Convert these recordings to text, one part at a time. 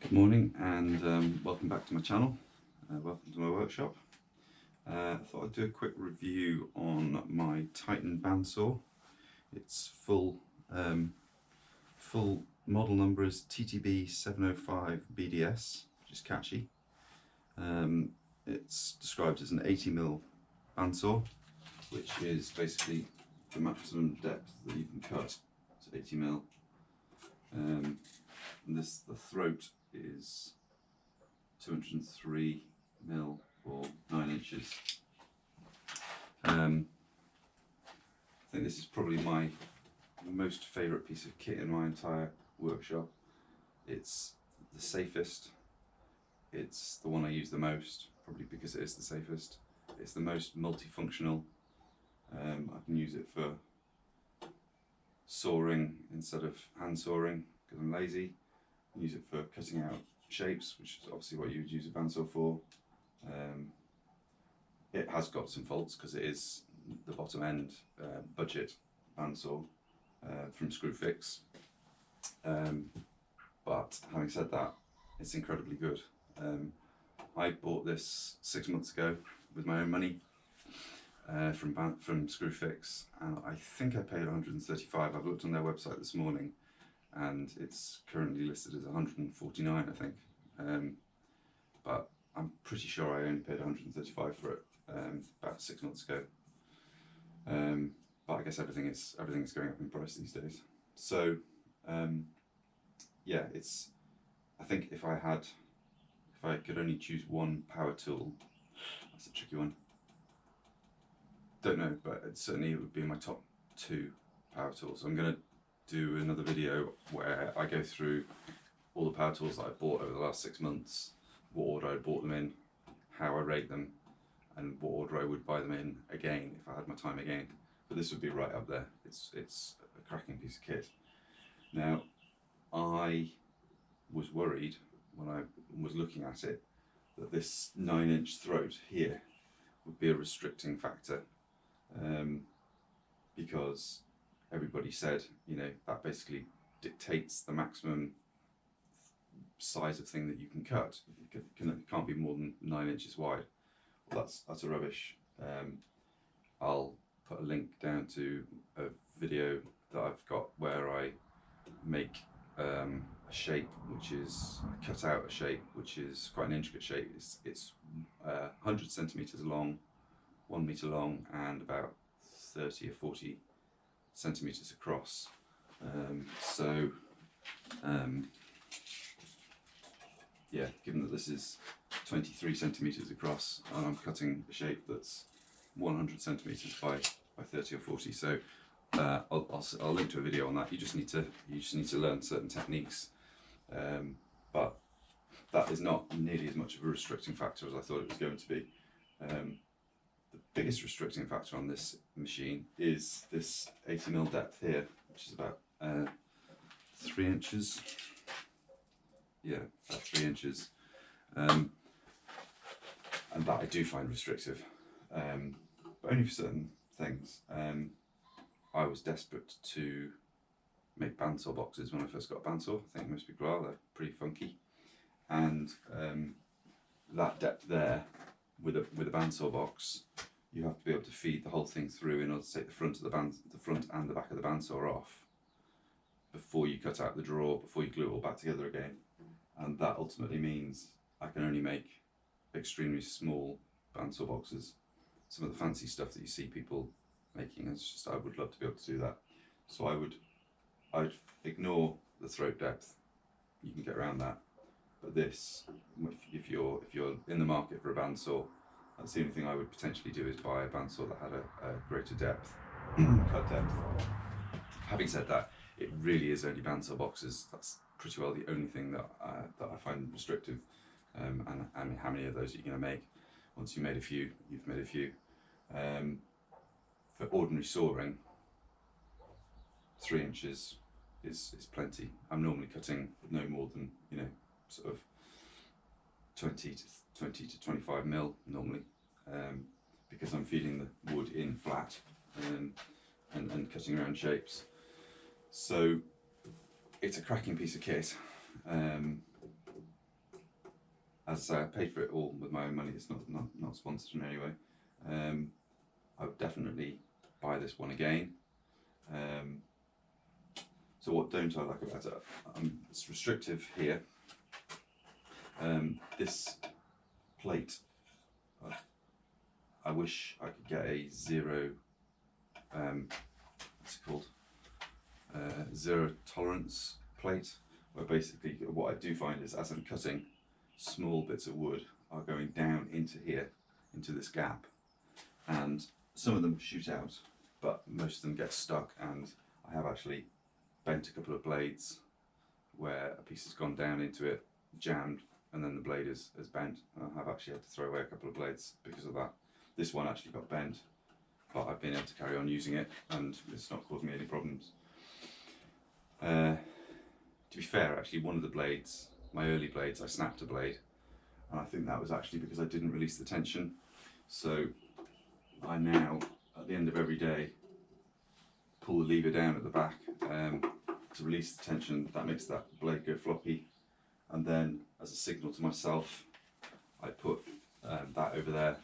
Good morning and welcome back to my channel. Welcome to my workshop. I thought I'd do a quick review on my Titan bandsaw. Its full model number is TTB705BDS, which is catchy. It's described as an 80mm bandsaw, which is basically the maximum depth that you can cut. It's 80mm. And the throat is 203mm or 9 inches. I think this is probably my most favourite piece of kit in my entire workshop. It's the safest, it's the one I use the most, probably because it is the safest. It's the most multifunctional. I can use it for sawing instead of hand sawing because I'm lazy. I use it for cutting out shapes, which is obviously what you would use a bandsaw for. It has got some faults because it is the bottom end budget bandsaw from ScrewFix. But having said that, it's incredibly good. I bought this 6 months ago with my own money from ScrewFix, and I think I paid 135. I've looked on their website this morning and it's currently listed as 149, I think. But I'm pretty sure I only paid 135 for it about 6 months ago. But I guess everything is going up in price these days. So yeah, I think if I could only choose one power tool, that's a tricky one. Don't know, but it would be my top 2 power tools. I'm going to do another video where I go through all the power tools that I bought over the last 6 months, what order I bought them in, how I rate them, and what order I would buy them in again if I had my time again. But this would be right up there. It's a cracking piece of kit. Now, I was worried when I was looking at it that this 9-inch throat here would be a restricting factor, because everybody said, you know, that basically dictates the maximum size of thing that you can cut. It can't be more than 9 inches wide. Well, that's a rubbish. I'll put a link down to a video that I've got where I make a shape, which is cut out a shape which is quite an intricate shape. It's 100 centimeters long, 1 meter long, and about 30 or 40 centimeters across. Yeah, given that this is 23 centimeters across and I'm cutting a shape that's 100 centimeters by 30 or 40, so I'll link to a video on that. You just need to learn certain techniques, but that is not nearly as much of a restricting factor as I thought it was going to be. The biggest restricting factor on this machine is this 80mm depth here, which is about 3 inches. Yeah, about 3 inches. And that I do find restrictive, but only for certain things. I was desperate to make bandsaw boxes when I first got a bandsaw. I think most people are. They're pretty funky, and that depth there with a bandsaw box, you have to be able to feed the whole thing through in order to take the front and the back of the bandsaw off before you cut out the drawer, before you glue it all back together again. And that ultimately means I can only make extremely small bandsaw boxes. Some of the fancy stuff that you see people making, it's just, I would love to be able to do that. So I'd ignore the throat depth. You can get around that. But this, if you're in the market for a bandsaw, that's the only thing I would potentially do, is buy a bandsaw that had a greater depth, cut depth. Having said that, it really is only bandsaw boxes. That's pretty well the only thing that I find restrictive. And how many of those are you going to make? Once you've made a few, you've made a few. For ordinary sawing, 3 inches is plenty. I'm normally cutting no more than, you know, sort of 20 to 25 mil normally, because I'm feeding the wood in flat and cutting around shapes. So it's a cracking piece of kit. as I say, I paid for it all with my own money. It's not sponsored in any way. I would definitely buy this one again. So what don't I like about it? It's restrictive here. This plate, I wish I could get a zero, what's it called? Zero tolerance plate, where basically what I do find is as I'm cutting, small bits of wood are going down into here, into this gap, and some of them shoot out, but most of them get stuck, and I have actually bent a couple of blades where a piece has gone down into it, jammed, and then the blade is bent. I have actually had to throw away a couple of blades because of that. This one actually got bent, but I've been able to carry on using it and it's not caused me any problems. To be fair, actually one of the blades, my early blades, I snapped a blade, and I think that was actually because I didn't release the tension. So I now, at the end of every day, pull the lever down at the back to release the tension. That makes that blade go floppy, and then as a signal to myself, I put that over there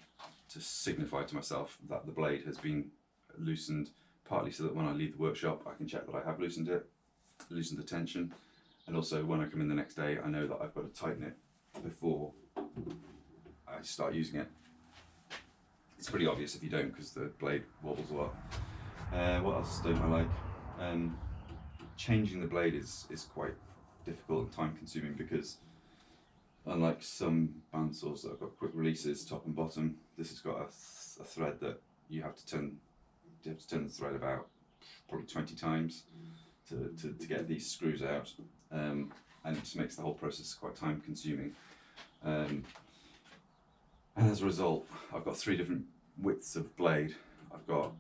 to signify to myself that the blade has been loosened, partly so that when I leave the workshop I can check that I have loosened it, loosened the tension, and also when I come in the next day I know that I've got to tighten it before I start using it. It's pretty obvious if you don't, because the blade wobbles a lot. What else don't I like? Changing the blade is quite difficult and time consuming, because unlike some bandsaws that have got quick releases top and bottom, this has got a thread that you have to turn the thread about probably 20 times to get these screws out, and it just makes the whole process quite time consuming. And as a result, I've got 3 different widths of blade. I've got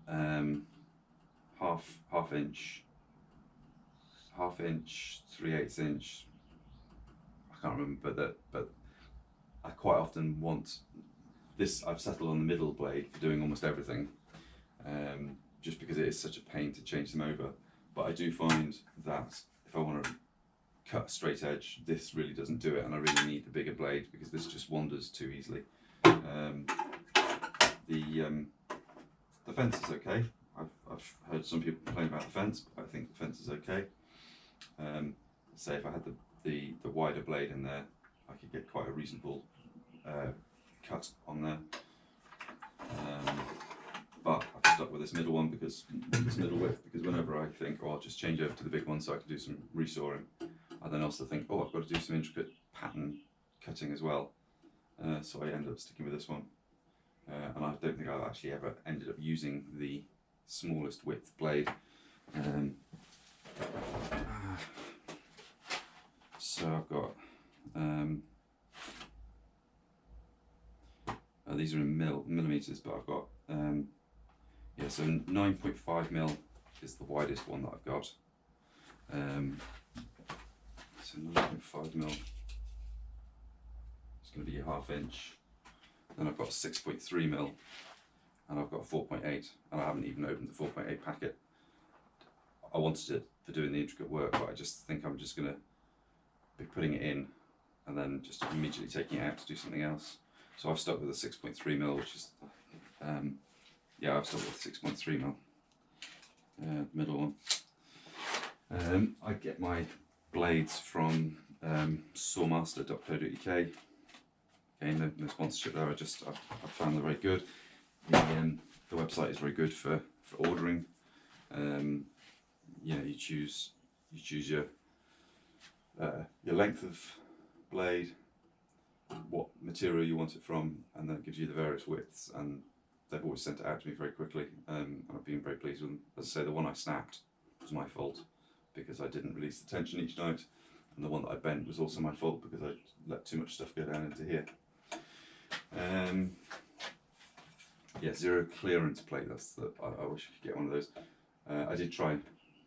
half inch, 3/8 inch. I can't remember, but I quite often want this. I've settled on the middle blade for doing almost everything, just because it is such a pain to change them over. But I do find that if I want to cut a straight edge, this really doesn't do it, and I really need the bigger blade because this just wanders too easily. The fence is okay. I've heard some people complain about the fence, but I think the fence is okay. Say if I had the wider blade in there, I could get quite a reasonable cut on there. But I've stuck with this middle one, because this middle width, because whenever I think, oh, I'll just change over to the big one so I can do some resawing, I then also think, oh, I've got to do some intricate pattern cutting as well. So I end up sticking with this one. And I don't think I've actually ever ended up using the smallest width blade. So I've got, these are in millimeters, but I've got, yeah, so 9.5mm is the widest one that I've got. So 9.5mm, it's going to be a 1/2 inch. Then I've got 6.3mm, and I've got 4.8, and I haven't even opened the 4.8 packet. I wanted it for doing the intricate work, but I just think I'm just going to be putting it in and then just immediately taking it out to do something else. So I've stuck with a 6.3mm, which is, yeah, I've stuck with 6.3mm, middle one. I get my blades from sawmaster.co.uk. Again, no sponsorship there. I found they're very good. The website is very good for ordering. You know, you choose your length of blade, what material you want it from, and then it gives you the various widths. And they've always sent it out to me very quickly, and I've been very pleased with them. As I say, the one I snapped was my fault because I didn't release the tension each night, and the one that I bent was also my fault because I let too much stuff go down into here. Yeah, zero clearance plate. I wish I could get one of those. I did try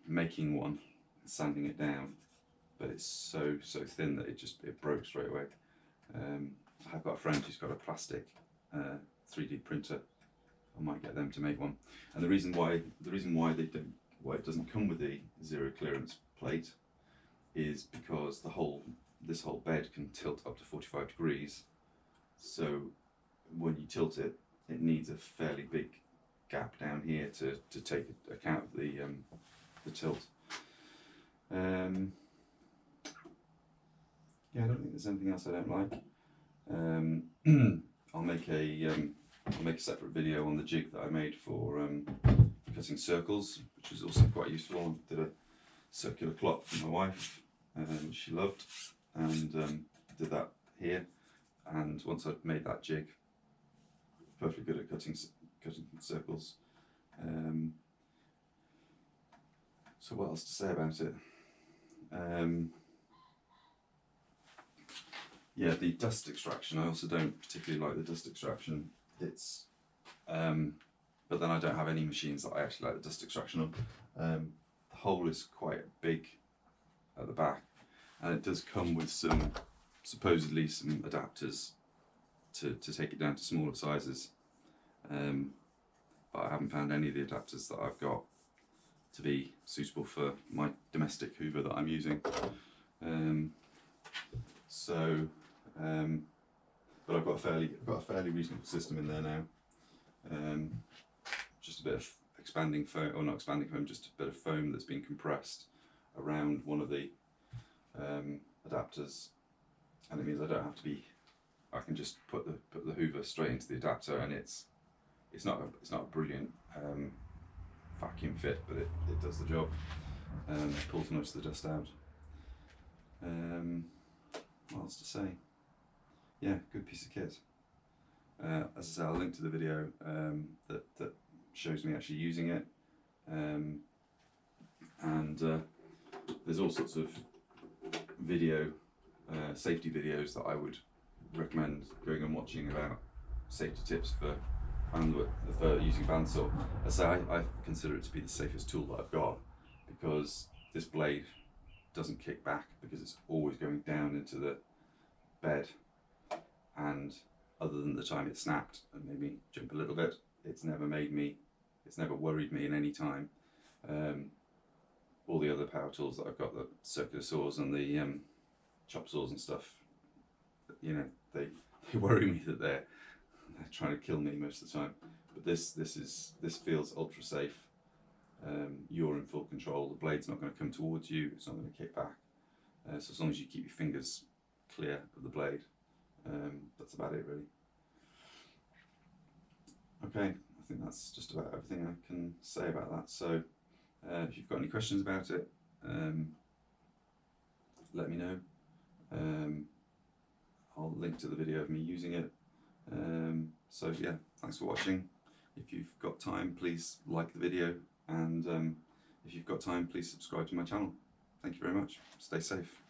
making one, sanding it down, but it's so thin that it broke straight away. I've got a friend who's got a plastic 3D printer. I might get them to make one. And the reason why it doesn't come with the zero clearance plate is because this this whole bed can tilt up to 45 degrees, so when you tilt it, it needs a fairly big gap down here to take account of the tilt. Yeah, I don't think there's anything else I don't like. I'll make a separate video on the jig that I made for cutting circles, which is also quite useful. I did a circular clock for my wife, which she loved, and did that here. And once I'd made that jig, perfectly good at cutting circles. So what else to say about it? Yeah, the dust extraction, I also don't particularly like the dust extraction. It's, but then I don't have any machines that I actually like the dust extraction on. The hole is quite big at the back, and it does come with supposedly some adapters to take it down to smaller sizes. But I haven't found any of the adapters that I've got to be suitable for my domestic hoover that I'm using. But I've got a fairly reasonable system in there now. Just a bit of expanding foam, or not expanding foam, just a bit of foam that's been compressed around one of the adapters, and it means I don't have to be. I can just put the hoover straight into the adapter, and it's not a brilliant vacuum fit, but it does the job. Pulls most of the dust out. What else to say? Yeah, good piece of kit. As I say, I'll link to the video that shows me actually using it, and there's all sorts of safety videos that I would recommend going and watching about safety tips for using bandsaw. As I say, I consider it to be the safest tool that I've got, because this blade doesn't kick back, because it's always going down into the bed, and other than the time it snapped and made me jump a little bit, it's never worried me in any time. All the other power tools that I've got, the circular saws and the chop saws and stuff, you know, they worry me that they're trying to kill me most of the time. But this feels ultra safe. You're in full control. The blade's not going to come towards you. It's not going to kick back. So as long as you keep your fingers clear of the blade, that's about it really. Okay, I think that's just about everything I can say about that. So if you've got any questions about it, let me know. I'll link to the video of me using it. So yeah, thanks for watching. If you've got time, please like the video, and if you've got time, please subscribe to my channel. Thank you very much. Stay safe.